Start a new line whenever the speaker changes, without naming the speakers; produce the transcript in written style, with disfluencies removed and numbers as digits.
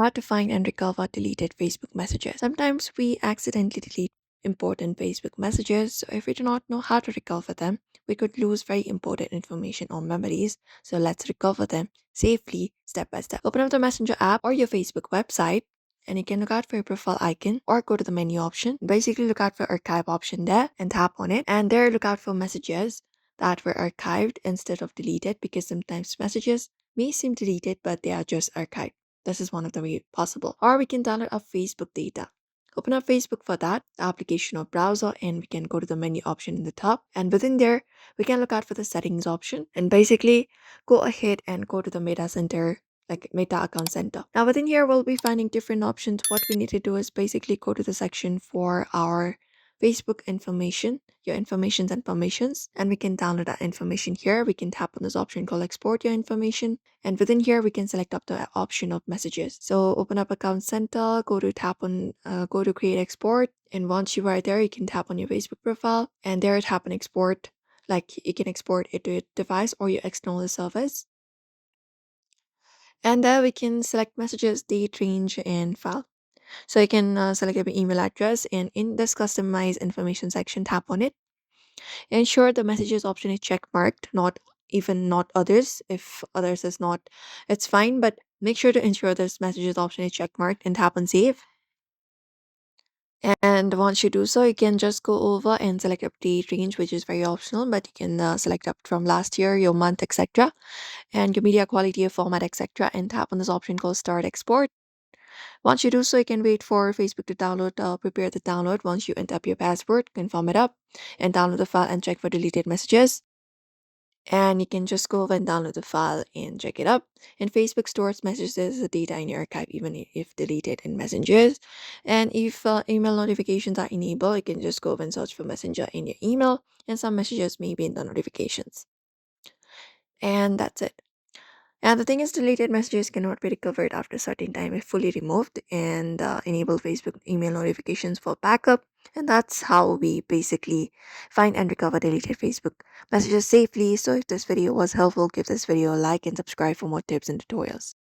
How to find and recover deleted Facebook messages. Sometimes we accidentally delete important Facebook messages, so if we do not know how to recover them, we could lose very important information or memories. So let's recover them safely, step by step. Open up the Messenger app or your Facebook website, and you can look out for your profile icon or go to the menu option. Basically, look out for archive option there and tap on it, and there look out for messages that were archived instead of deleted, because sometimes messages may seem deleted but they are just archived. This is one of the way possible. Or we can download our Facebook data. Open up Facebook for that, the application or browser, and we can go to the menu option in the top. And within there, we can look out for the settings option and basically go ahead and go to the Meta Center, like Meta Account Center. Now within here, we'll be finding different options. What we need to do is basically go to the section for our Facebook information, your informations and permissions, and we can download that information here. We can tap on this option called export your information, and within here we can select up the option of messages. So open up Account Center, go to tap on go to create export, and once you are there, you can tap on your Facebook profile, and there tap on export. Like you can export it to your device or your external service, and there we can select messages, date, range, and file. So you can select your email address, and in this customize information section, tap on it. Ensure the messages option is check marked, not others. If others is not, it's fine, but make sure to ensure this messages option is check marked and tap on save. And once you do so, you can just go over and select update range, which is very optional, but you can select up from last year, your month, etc., and your media quality, your format, etc., and tap on this option called start export. Once you do so, you can wait for Facebook to download, prepare the download. Once you enter up your password, confirm it up, and download the file and check for deleted messages. And you can just go over and download the file and check it up. And Facebook stores messages as the data in your archive, even if deleted in messengers. And if email notifications are enabled, you can just go over and search for messenger in your email, and some messages may be in the notifications. And that's it. And the thing is, deleted messages cannot be recovered after a certain time if fully removed, and enable Facebook email notifications for backup. And that's how we basically find and recover deleted Facebook messages safely. So if this video was helpful, give this video a like and subscribe for more tips and tutorials.